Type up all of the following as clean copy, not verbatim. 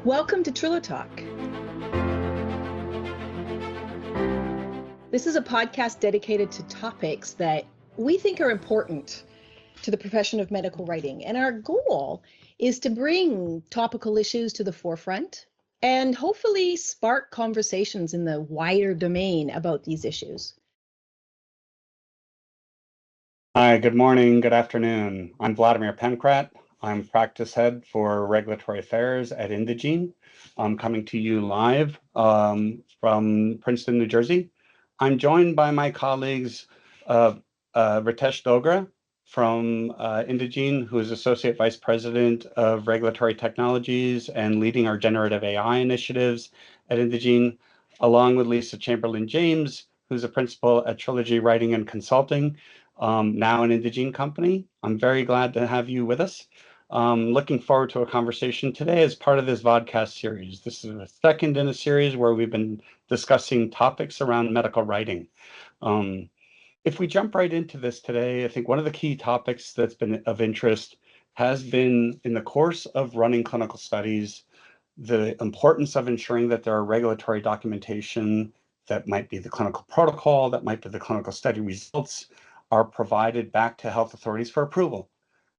Welcome to TriloTalk. This is a podcast dedicated to topics that we think are important to the profession of medical writing. And our goal is to bring topical issues to the forefront and hopefully spark conversations in the wider domain about these issues. Hi, good morning, good afternoon. I'm Vladimir Penkrat. I'm practice head for regulatory affairs at Indegene. I'm coming to you live from Princeton, New Jersey. I'm joined by my colleagues, Ritesh Dogra from Indegene, who is Associate Vice President of Regulatory Technologies and leading our generative AI initiatives at Indegene, along with Lisa Chamberlain James, who's a principal at Trilogy Writing and Consulting, now an Indegene company. I'm very glad to have you with us. Looking forward to a conversation today as part of this vodcast series. This is the second in a series where we've been discussing topics around medical writing. If we jump right into this today, I think one of the key topics that's been of interest has been, in the course of running clinical studies, the importance of ensuring that there are regulatory documentation that might be the clinical protocol, that might be the clinical study results, are provided back to health authorities for approval.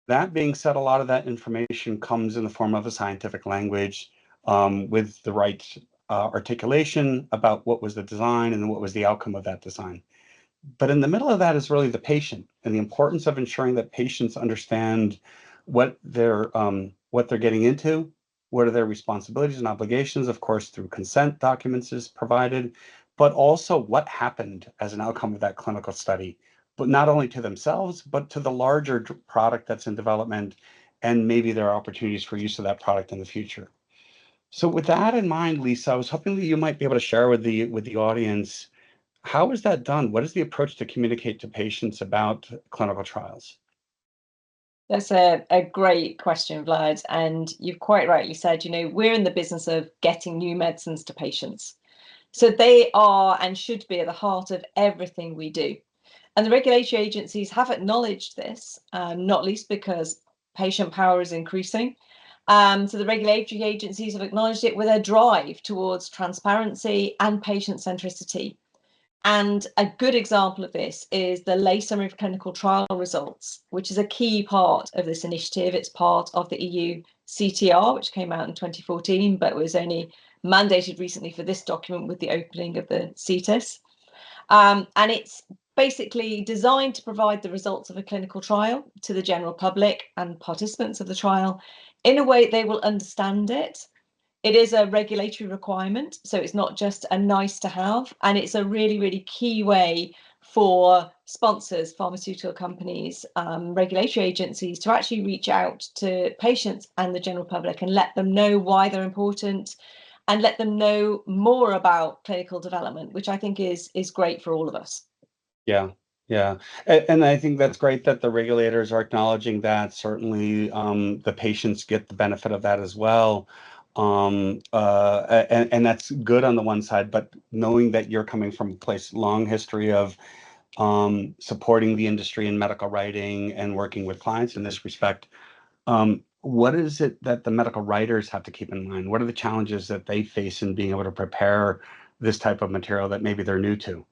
That being said, a lot of that information comes in the form of a scientific language with the right articulation about what was the design and what was the outcome of that design. But in the middle of that is really the patient and the importance of ensuring that patients understand what they're getting into, what are their responsibilities and obligations, of course, through consent documents is provided, but also what happened as an outcome of that clinical study, but not only to themselves, but to the larger product that's in development, and maybe there are opportunities for use of that product in the future. So with that in mind, Lisa, I was hoping that you might be able to share with the audience, how is that done? What is the approach to communicate to patients about clinical trials? That's a great question, Vlad. And you've quite rightly said, we're in the business of getting new medicines to patients. So they are and should be at the heart of everything we do. And the regulatory agencies have acknowledged this, not least because patient power is increasing. So the regulatory agencies have acknowledged it with a drive towards transparency and patient centricity. And a good example of this is the lay summary of clinical trial results, which is a key part of this initiative. It's part of the EUCTR, which came out in 2014, but was only mandated recently for this document with the opening of the CETUS. And it's basically designed to provide the results of a clinical trial to the general public and participants of the trial in a way they will understand it. It is a regulatory requirement, so it's not just a nice to have, and it's a really, really key way for sponsors, pharmaceutical companies, regulatory agencies to actually reach out to patients and the general public and let them know why they're important and let them know more about clinical development, which I think is great for all of us. Yeah, yeah. And I think that's great that the regulators are acknowledging that. Certainly, the patients get the benefit of that as well. And that's good on the one side, but knowing that you're coming from a place, long history of supporting the industry in medical writing and working with clients in this respect, what is it that the medical writers have to keep in mind? What are the challenges that they face in being able to prepare this type of material that maybe they're new to?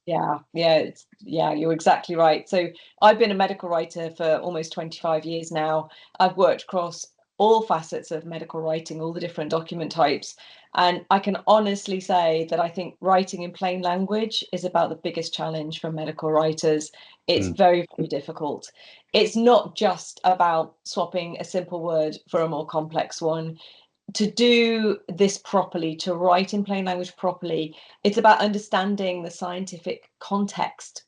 Yeah, you're exactly right. So I've been a medical writer for almost 25 years now. I've worked across all facets of medical writing, all the different document types. And I can honestly say that I think writing in plain language is about the biggest challenge for medical writers. It's very, very difficult. It's not just about swapping a simple word for a more complex one. To do this properly, to write in plain language properly, it's about understanding the scientific context,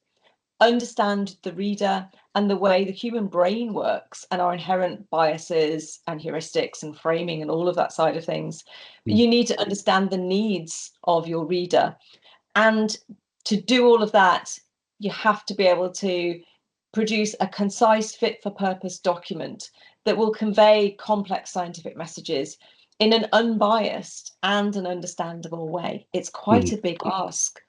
understand the reader and the way the human brain works and our inherent biases and heuristics and framing and all of that side of things. You need to understand the needs of your reader. And to do all of that, you have to be able to produce a concise, fit for purpose document that will convey complex scientific messages in an unbiased and an understandable way. It's quite a big ask.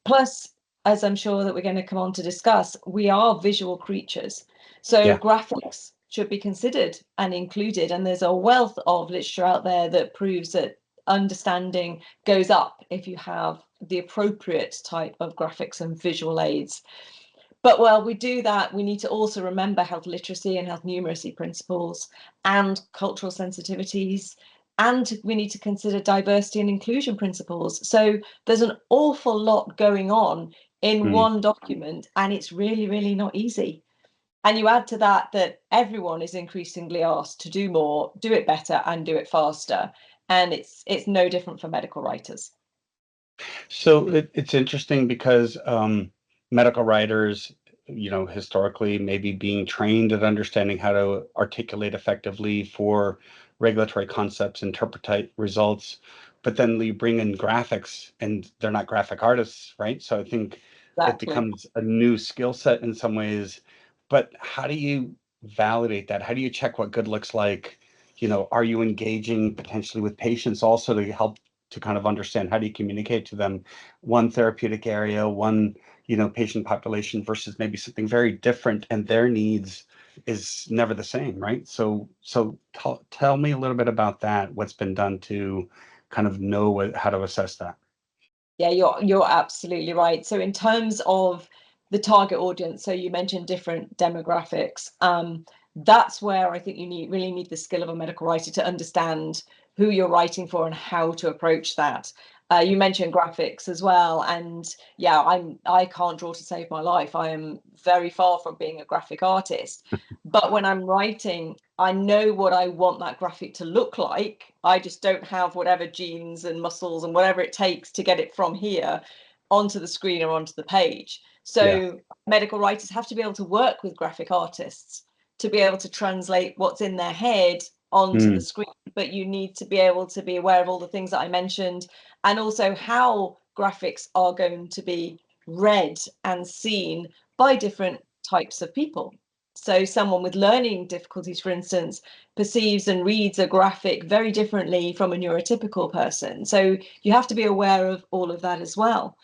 Plus, as I'm sure that we're going to come on to discuss, we are visual creatures. So graphics should be considered and included. And there's a wealth of literature out there that proves that understanding goes up if you have the appropriate type of graphics and visual aids. But while we do that, we need to also remember health literacy and health numeracy principles and cultural sensitivities. And we need to consider diversity and inclusion principles. So there's an awful lot going on in one document, and it's really, really not easy. And you add to that that everyone is increasingly asked to do more, do it better, and do it faster. And it's no different for medical writers. So it's interesting because medical writers, historically maybe being trained at understanding how to articulate effectively for regulatory concepts, interpret results, but then you bring in graphics and they're not graphic artists, right? So I think it becomes a new skill set in some ways. But how do you validate that? How do you check what good looks like? Are you engaging potentially with patients also to help to kind of understand how do you communicate to them one therapeutic area, one patient population versus maybe something very different, and their needs is never the same, right? So tell me a little bit about that. What's been done to kind of know how to assess that? Yeah, you're absolutely right. So in terms of the target audience, so you mentioned different demographics. That's where I think you really need the skill of a medical writer to understand who you're writing for and how to approach that. You mentioned graphics as well, and yeah, I can't draw to save my life. I am very far from being a graphic artist, but when I'm writing, I know what I want that graphic to look like. I just don't have whatever genes and muscles and whatever it takes to get it from here onto the screen or onto the page. So medical writers have to be able to work with graphic artists to be able to translate what's in their head onto the screen, but you need to be able to be aware of all the things that I mentioned, and also how graphics are going to be read and seen by different types of people. So someone with learning difficulties, for instance, perceives and reads a graphic very differently from a neurotypical person. So you have to be aware of all of that as well.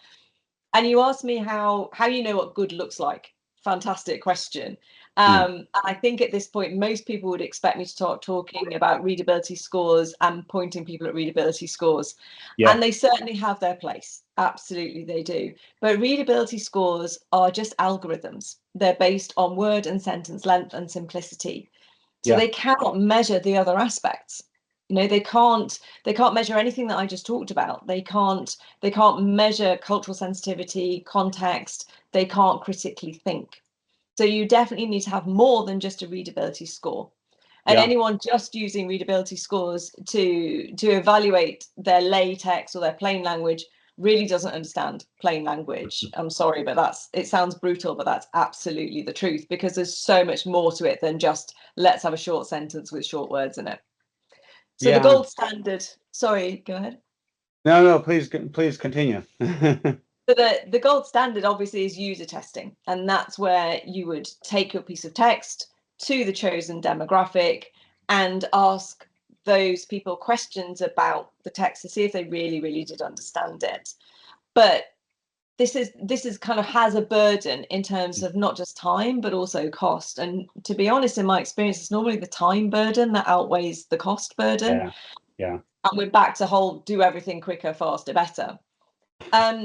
And you asked me how you know what good looks like. Fantastic question. I think at this point, most people would expect me to start talking about readability scores and pointing people at readability scores. Yeah. And they certainly have their place. Absolutely, they do. But readability scores are just algorithms. They're based on word and sentence length and simplicity. So they cannot measure the other aspects. They can't measure anything that I just talked about. They can't measure cultural sensitivity, context. They can't critically think. So you definitely need to have more than just a readability score. And anyone just using readability scores to evaluate their lay text or their plain language really doesn't understand plain language. I'm sorry, but it sounds brutal, but that's absolutely the truth, because there's so much more to it than just let's have a short sentence with short words in it. So the gold standard, sorry, go ahead. No, please continue. So the gold standard obviously is user testing, and that's where you would take your piece of text to the chosen demographic and ask those people questions about the text to see if they really, really did understand it. But this is kind of has a burden in terms of not just time, but also cost. And to be honest, in my experience, it's normally the time burden that outweighs the cost burden. Yeah. And we're back to whole do everything quicker, faster, better.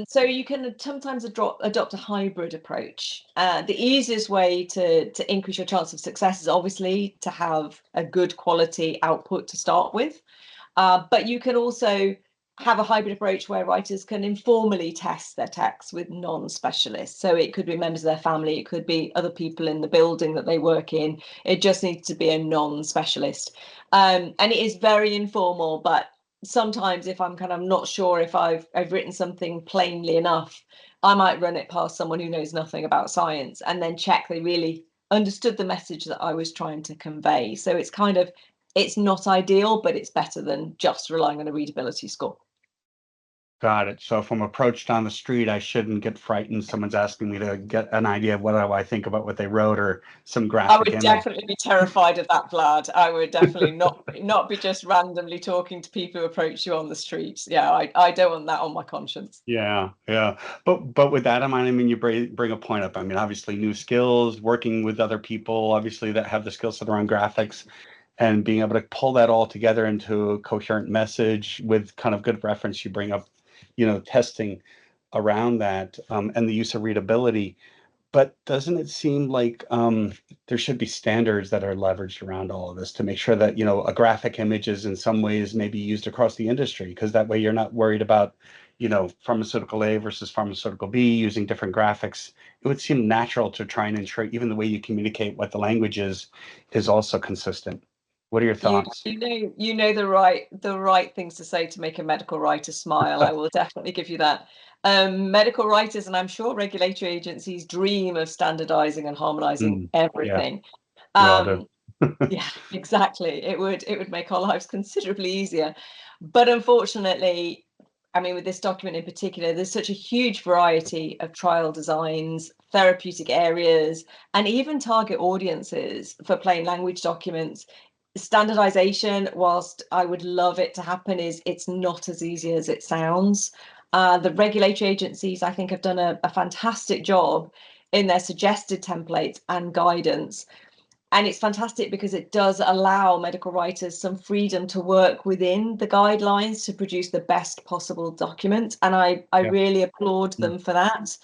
So you can sometimes adopt a hybrid approach. The easiest way to increase your chance of success is obviously to have a good quality output to start with. But you can also have a hybrid approach where writers can informally test their texts with non-specialists. So it could be members of their family, it could be other people in the building that they work in. It just needs to be a non-specialist. And it is very informal, but sometimes if I'm kind of not sure if I've written something plainly enough, I might run it past someone who knows nothing about science and then check they really understood the message that I was trying to convey. So it's not ideal, but it's better than just relying on a readability score. Got it. So if I'm approached on the street, I shouldn't get frightened. Someone's asking me to get an idea of what do I think about what they wrote or some I graphic would image. definitely be terrified of that, Vlad. I would definitely not be just randomly talking to people who approach you on the streets. Yeah, I don't want that on my conscience. Yeah. But with that in mind, I mean, you bring a point up. I mean, obviously new skills, working with other people, obviously that have the skill set around graphics, and being able to pull that all together into a coherent message with kind of good reference. You bring up, testing around that, and the use of readability. But doesn't it seem like there should be standards that are leveraged around all of this to make sure that, a graphic image is in some ways maybe used across the industry? Because that way you're not worried about, pharmaceutical A versus pharmaceutical B using different graphics. It would seem natural to try and ensure even the way you communicate what the language is also consistent. What are your thoughts? You know the right things to say to make a medical writer smile. I will definitely give you that. Medical writers, and I'm sure regulatory agencies, dream of standardizing and harmonizing Yeah, everything. we all do. Yeah, exactly. It would make our lives considerably easier. But unfortunately, I mean, with this document in particular, there's such a huge variety of trial designs, therapeutic areas, and even target audiences for plain language documents. Standardization, whilst I would love it to happen, it's not as easy as it sounds. The regulatory agencies, I think, have done a fantastic job in their suggested templates and guidance. And it's fantastic because it does allow medical writers some freedom to work within the guidelines to produce the best possible document. And I Yeah. really applaud them for that.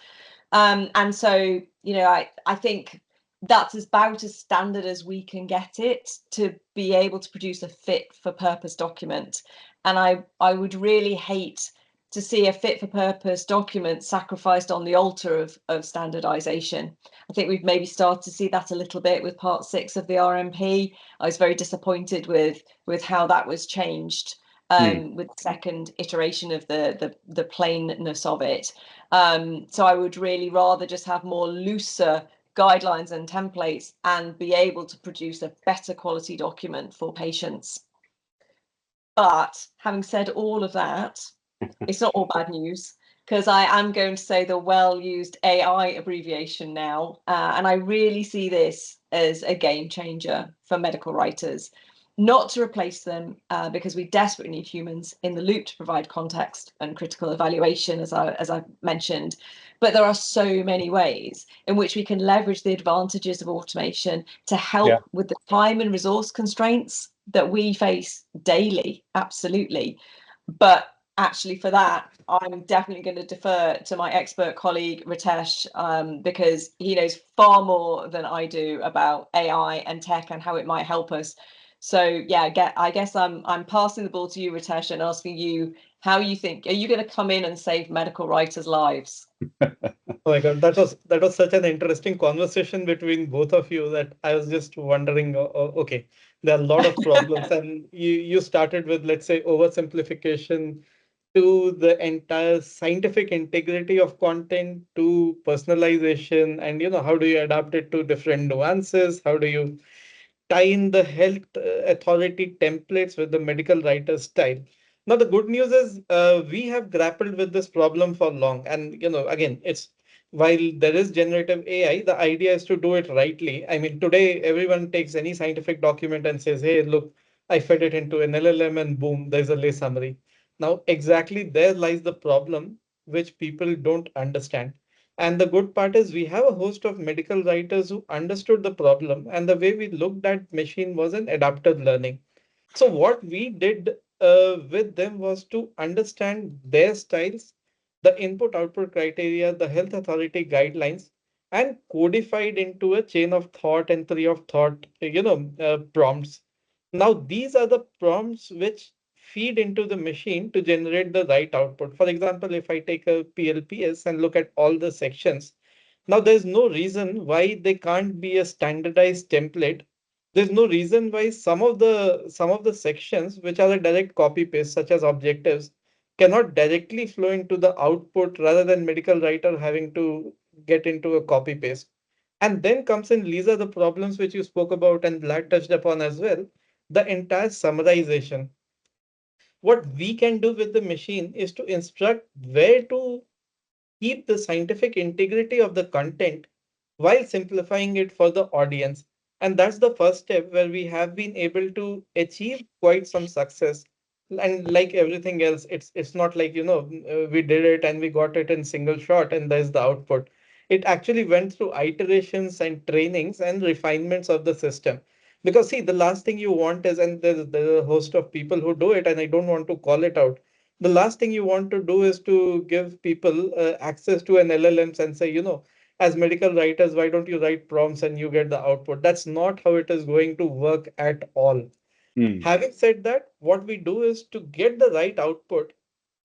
And so, I think that's about as standard as we can get it to be able to produce a fit for purpose document. And I would really hate to see a fit for purpose document sacrificed on the altar of standardization. I think we've maybe started to see that a little bit with part 6 of the RMP. I was very disappointed with how that was changed with the second iteration of the plainness of it. So I would really rather just have more looser guidelines and templates and be able to produce a better quality document for patients. But having said all of that, it's not all bad news, because I am going to say the well-used AI abbreviation now, and I really see this as a game changer for medical writers. Not to replace them, because we desperately need humans in the loop to provide context and critical evaluation, as I mentioned. But there are so many ways in which we can leverage the advantages of automation to help with the time and resource constraints that we face daily. Absolutely. But actually, for that, I'm definitely going to defer to my expert colleague Ritesh, because he knows far more than I do about AI and tech and how it might help us. So yeah, I guess I'm passing the ball to you, Ritesh, and asking you how you think, are you going to come in and save medical writers' lives? Oh my God, that was such an interesting conversation between both of you that I was just wondering, okay, there are a lot of problems, and you started with, let's say, oversimplification to the entire scientific integrity of content to personalization, and how do you adapt it to different nuances? How do you tie in the health authority templates with the medical writer's style? Now, the good news is we have grappled with this problem for long. And, again, it's while there is generative AI, the idea is to do it rightly. I mean, today, everyone takes any scientific document and says, hey, look, I fed it into an LLM and boom, there's a lay summary. Now, exactly there lies the problem, which people don't understand. And the good part is we have a host of medical writers who understood the problem, and the way we looked at machine was an adaptive learning. So what we did with them was to understand their styles, the input output criteria, the health authority guidelines, and codified into a chain of thought and tree of thought, prompts. Now, these are the prompts which feed into the machine to generate the right output. For example, if I take a PLPS and look at all the sections, now there's no reason why they can't be a standardized template. There's no reason why some of the sections which are a direct copy paste, such as objectives, cannot directly flow into the output rather than medical writer having to get into a copy paste. And then comes in, Lisa, the problems which you spoke about and Vlad touched upon as well, the entire summarization. what we can do with the machine is to instruct where to keep the scientific integrity of the content while simplifying it for the audience. And that's the first step where we have been able to achieve quite some success. And like everything else, it's not like, we did it and we got it in single shot and there's the output. It actually went through iterations and trainings and refinements of the system. Because see, the last thing you want is, and there's a host of people who do it, and I don't want to call it out, the last thing you want to do is to give people access to an LLMs and say, as medical writers, why don't you write prompts and you get the output? That's not how it is going to work at all. Mm. Having said that, what we do is to get the right output,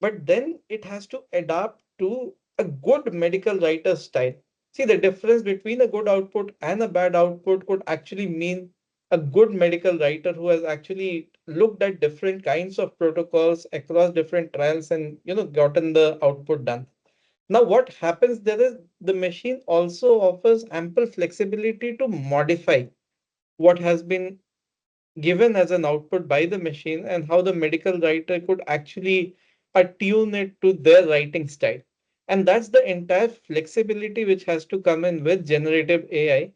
but then it has to adapt to a good medical writer style. See, the difference between a good output and a bad output could actually mean a good medical writer who has actually looked at different kinds of protocols across different trials and gotten the output done. Now, what happens there is the machine also offers ample flexibility to modify what has been given as an output by the machine and how the medical writer could actually attune it to their writing style. And that's the entire flexibility which has to come in with generative AI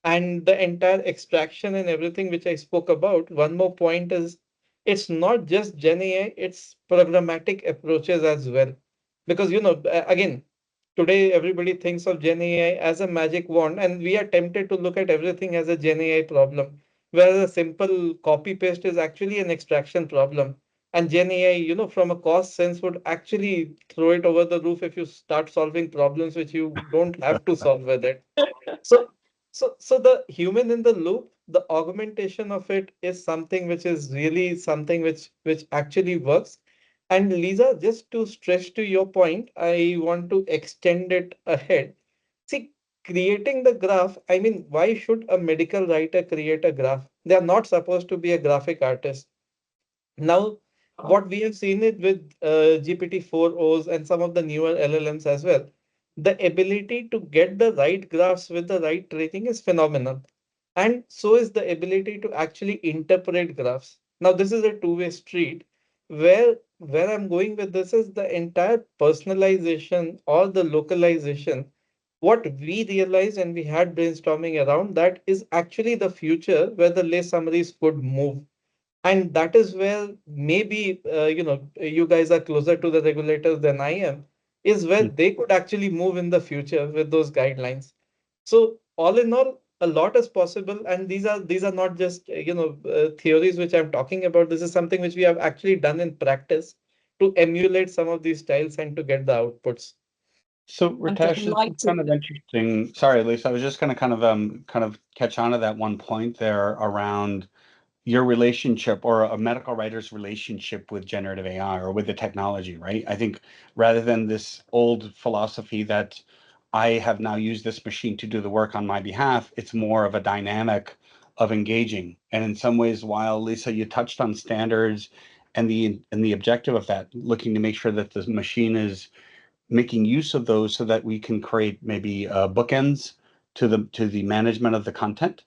and the entire extraction and everything which I spoke about. One more point is it's not just Gen AI, it's programmatic approaches as well. Because, again, today everybody thinks of Gen AI as a magic wand, and we are tempted to look at everything as a Gen AI problem, whereas a simple copy paste is actually an extraction problem. And Gen AI, from a cost sense, would actually throw it over the roof if you start solving problems which you don't have to solve with it. So, so the human in the loop, the augmentation of it is something which is really something which actually works. And Lisa, just to stretch to your point, I want to extend it ahead. See, creating the graph, I mean, why should a medical writer create a graph? They are not supposed to be a graphic artist. Now, what we have seen it with GPT-4os and some of the newer LLMs as well, the ability to get the right graphs with the right training is phenomenal. And so is the ability to actually interpret graphs. Now, this is a two-way street where I'm going with this is the entire personalization or the localization. What we realized and we had brainstorming around that is actually the future where the lay summaries could move. And that is where maybe you guys are closer to the regulators than I am, is where Mm. they could actually move in the future with those guidelines. So all in all, a lot is possible, and these are not just theories which I'm talking about. This is something which we have actually done in practice to emulate some of these styles and to get the outputs. So I'm Ritesh, this is delighted. kind of interesting. Sorry, Lisa, I was just going to kind of catch on to that one point there around your relationship or a medical writer's relationship with generative AI or with the technology, right? I think rather than this old philosophy that I have now used this machine to do the work on my behalf, it's more of a dynamic of engaging. And in some ways, while Lisa, you touched on standards and the objective of that, looking to make sure that the machine is making use of those so that we can create maybe bookends to the management of the content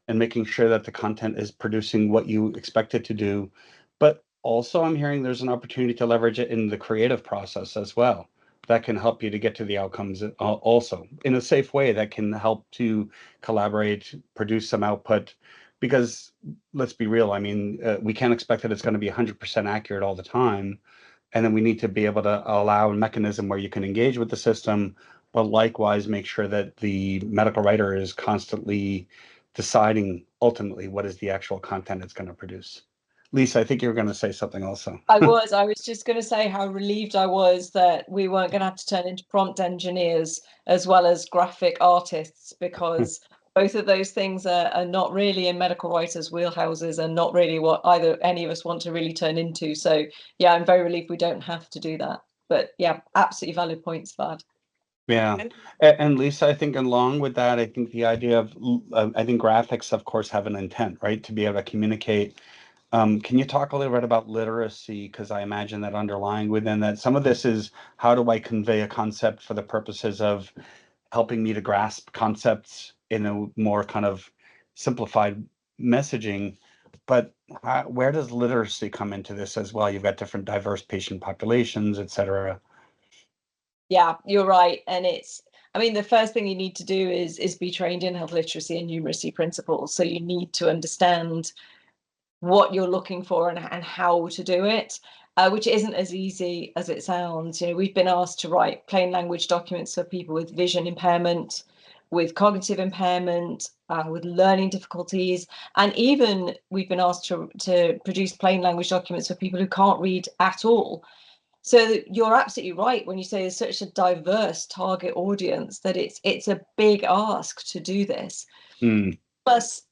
and making sure that the content is producing what you expect it to do. But also, I'm hearing there's an opportunity to leverage it in the creative process as well. That can help you to get to the outcomes also in a safe way that can help to collaborate, produce some output. Because let's be real, I mean, we can't expect that it's going to be 100% accurate all the time, and then we need to be able to allow a mechanism where you can engage with the system, but likewise make sure that the medical writer is constantly deciding ultimately what is the actual content it's going to produce. Lisa, I think you were going to say something also. I was just going to say how relieved I was that we weren't going to have to turn into prompt engineers as well as graphic artists, because both of those things are not really in medical writers' wheelhouses and not really what either any of us want to really turn into. So yeah, I'm very relieved we don't have to do that. But yeah, absolutely valid points, Vlad. Yeah. And And Lisa, I think along with that, I think the idea of, I think graphics, of course, have an intent, right? To be able to communicate. Can you talk a little bit about literacy? Because I imagine that underlying within that, some of this is how do I convey a concept for the purposes of helping me to grasp concepts in a more kind of simplified messaging. but where does literacy come into this as well? You've got different diverse patient populations, et cetera. Yeah, you're right. And I mean, the first thing you need to do is be trained in health literacy and numeracy principles. So you need to understand what you're looking for and how to do it, which isn't as easy as it sounds. You know, we've been asked to write plain language documents for people with vision impairment, with cognitive impairment, with learning difficulties, and even we've been asked to produce plain language documents for people who can't read at all. So you're absolutely right when you say there's such a diverse target audience that it's a big ask to do this. Plus,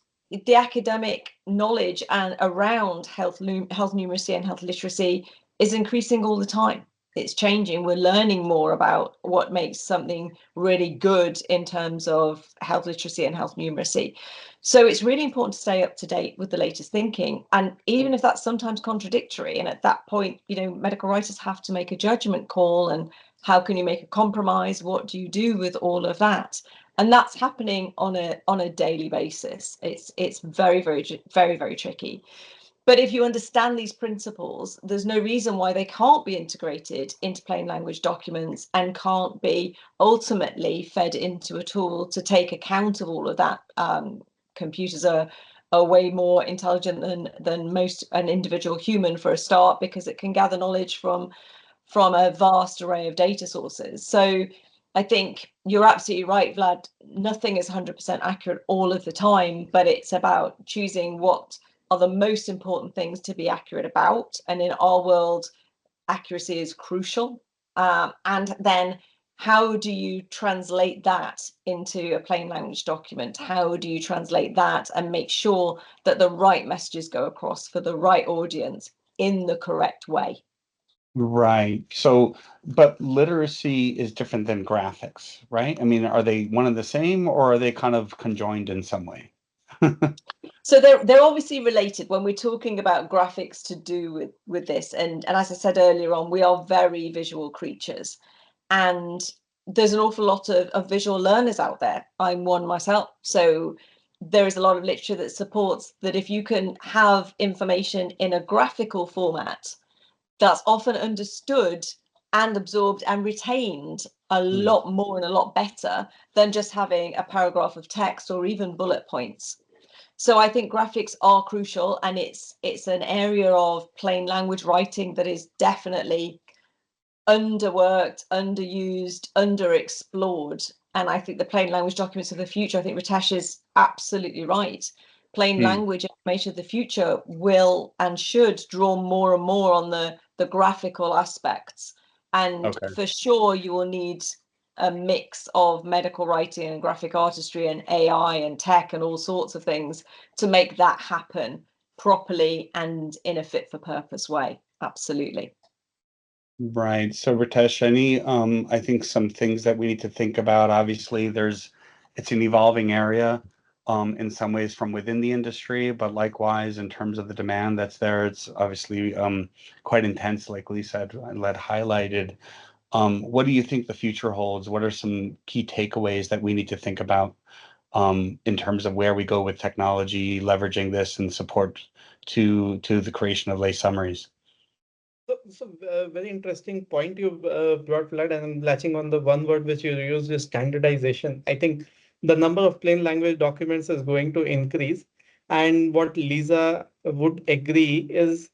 the academic knowledge and around health numeracy and health literacy is increasing all the time. It's changing. We're learning more about what makes something really good in terms of health literacy and health numeracy. So it's really important to stay up to date with the latest thinking. And even if that's sometimes contradictory, and at that point, you know, medical writers have to make a judgment call, and how can you make a compromise? What do you do with all of that? And that's happening on a daily basis. It's very, very, very, very tricky. But if you understand these principles, there's no reason why they can't be integrated into plain language documents and can't be ultimately fed into a tool to take account of all of that. Computers are way more intelligent than most an individual human for a start, because it can gather knowledge from a vast array of data sources. So I think you're absolutely right, Vlad. Nothing is 100% accurate all of the time, but it's about choosing what are the most important things to be accurate about. And in our world, accuracy is crucial. And then how do you translate that into a plain language document? How do you translate that and make sure that the right messages go across for the right audience in the correct way? Right. So, but literacy is different than graphics, right? I mean, are they one and the same, or are they kind of conjoined in some way? So they're obviously related when we're talking about graphics to do with this. And as I said earlier on, we are very visual creatures. And there's an awful lot of visual learners out there. I'm one myself. So there is a lot of literature that supports that if you can have information in a graphical format, that's often understood and absorbed and retained a lot more and a lot better than just having a paragraph of text or even bullet points. So I think graphics are crucial, and it's an area of plain language writing that is definitely underworked, underused, underexplored. And I think the plain language documents of the future, I think Ritesh is absolutely right. Plain language information of the future will and should draw more and more on the graphical aspects. And for sure, you will need a mix of medical writing and graphic artistry and AI and tech and all sorts of things to make that happen properly and in a fit for purpose way. Absolutely. Right. So Ritesh, I think some things that we need to think about, obviously it's an evolving area, in some ways from within the industry, but likewise in terms of the demand that's there, it's obviously quite intense, like Lisa had highlighted. What do you think the future holds? What are some key takeaways that we need to think about in terms of where we go with technology, leveraging this and support to the creation of lay summaries? So very interesting point you brought, Vlad, and I'm latching on the one word which you used is standardization. I think the number of plain language documents is going to increase. And what Lisa would agree is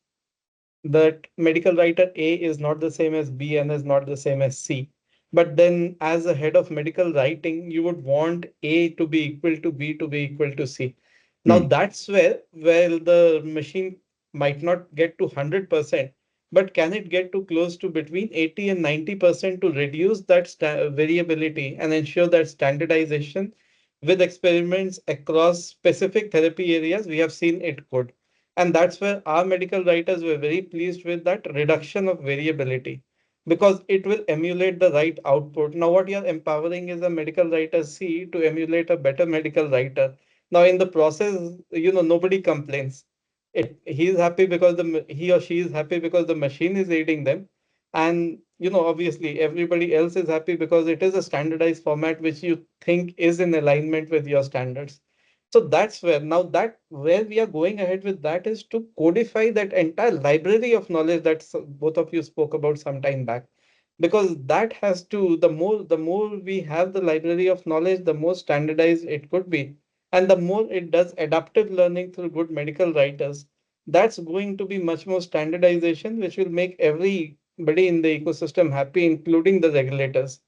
that medical writer A is not the same as B and is not the same as C. But then as a head of medical writing, you would want A to be equal to B to be equal to C. Now that's where the machine might not get to 100%, but can it get to close to between 80 and 90% to reduce that variability and ensure that standardization with experiments across specific therapy areas, we have seen it could. And that's where our medical writers were very pleased with that reduction of variability, because it will emulate the right output. Now, what you're empowering is a medical writer C to emulate a better medical writer. Now, in the process, nobody complains. He's happy because he or she is happy because the machine is aiding them. And, obviously everybody else is happy because it is a standardized format which you think is in alignment with your standards. So that's where we are going ahead with that is to codify that entire library of knowledge that both of you spoke about some time back. Because that has to, the more we have the library of knowledge, the more standardized it could be. And the more it does adaptive learning through good medical writers, that's going to be much more standardization, which will make everybody in the ecosystem happy, including the regulators.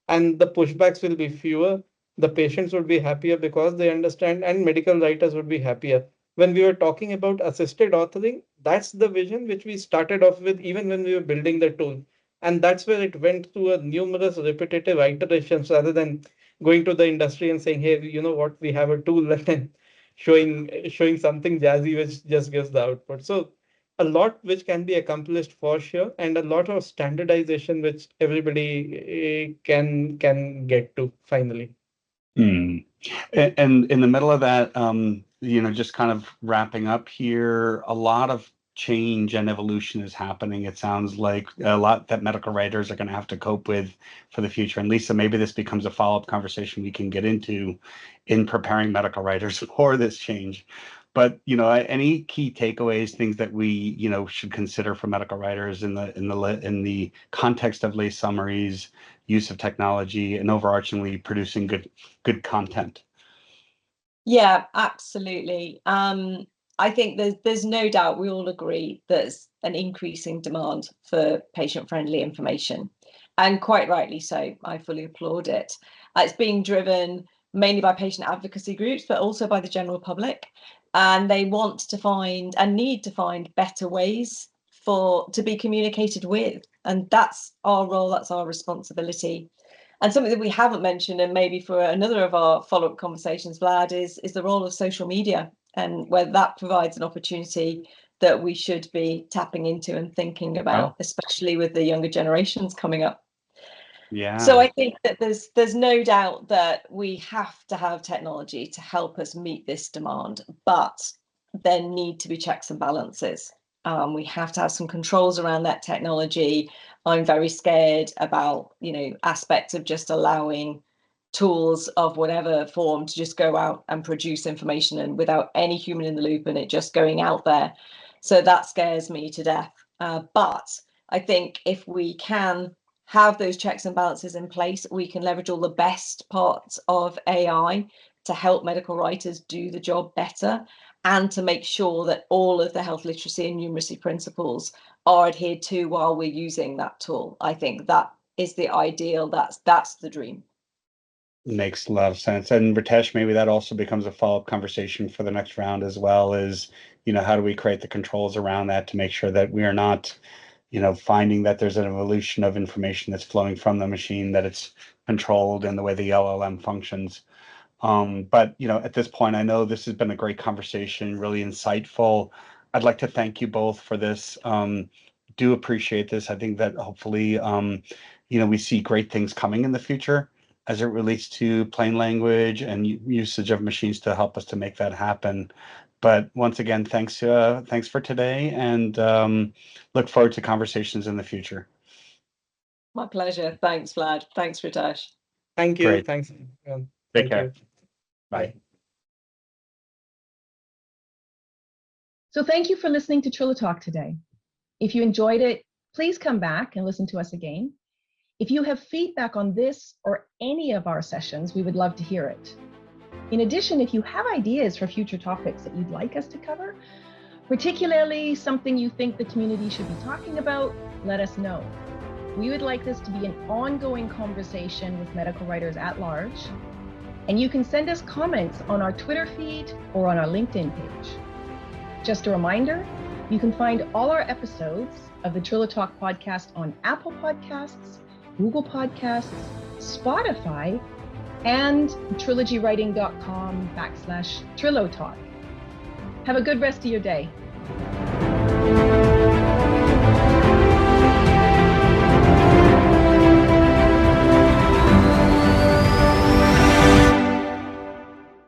And the pushbacks will be fewer, the patients would be happier because they understand, and medical writers would be happier. When we were talking about assisted authoring, that's the vision which we started off with even when we were building the tool. And that's where it went through a numerous repetitive iterations rather than going to the industry and saying, hey, you know what, we have a tool and showing something jazzy which just gives the output. So a lot which can be accomplished for sure, and a lot of standardization which everybody can get to finally. Hmm. And in the middle of that, just kind of wrapping up here, a lot of change and evolution is happening. It sounds like a lot that medical writers are going to have to cope with for the future. And Lisa, maybe this becomes a follow-up conversation we can get into in preparing medical writers for this change. But any key takeaways, things that we should consider for medical writers in the context of lay summaries, use of technology, and overarchingly producing good content. Yeah, absolutely. I think there's no doubt we all agree there's an increasing demand for patient-friendly information, and quite rightly so. I fully applaud it. It's being driven mainly by patient advocacy groups, but also by the general public, and they want to find and need to find better ways to be communicated with, and that's our role, that's our responsibility. And something that we haven't mentioned, and maybe for another of our follow-up conversations, Vlad, is the role of social media, and whether that provides an opportunity that we should be tapping into and thinking about, especially with the younger generations coming up. Yeah. So I think that there's no doubt that we have to have technology to help us meet this demand, but there need to be checks and balances. We have to have some controls around that technology. I'm very scared about, aspects of just allowing tools of whatever form to just go out and produce information and without any human in the loop and it just going out there. So that scares me to death. But I think if we can have those checks and balances in place, we can leverage all the best parts of AI to help medical writers do the job better, and to make sure that all of the health literacy and numeracy principles are adhered to while we're using that tool. I think that is the ideal. That's the dream. Makes a lot of sense. And Ritesh, maybe that also becomes a follow-up conversation for the next round as well, is, how do we create the controls around that to make sure that we are not, finding that there's an evolution of information that's flowing from the machine, that it's controlled in the way the LLM functions. But at this point, I know this has been a great conversation, really insightful. I'd like to thank you both for this. Do appreciate this. I think that hopefully, we see great things coming in the future as it relates to plain language and usage of machines to help us to make that happen. But once again, thanks for today, and look forward to conversations in the future. My pleasure. Thanks, Vlad. Thanks, Ritesh. Thank you. Great. Thanks. Take care. Bye. So thank you for listening to TriloTalk today. If you enjoyed it, please come back and listen to us again. If you have feedback on this or any of our sessions, we would love to hear it. In addition, if you have ideas for future topics that you'd like us to cover, particularly something you think the community should be talking about, let us know. We would like this to be an ongoing conversation with medical writers at large, and you can send us comments on our Twitter feed or on our LinkedIn page. Just a reminder, you can find all our episodes of the TriloTalk podcast on Apple Podcasts, Google Podcasts, Spotify, and trilogywriting.com/TriloTalk. Have a good rest of your day.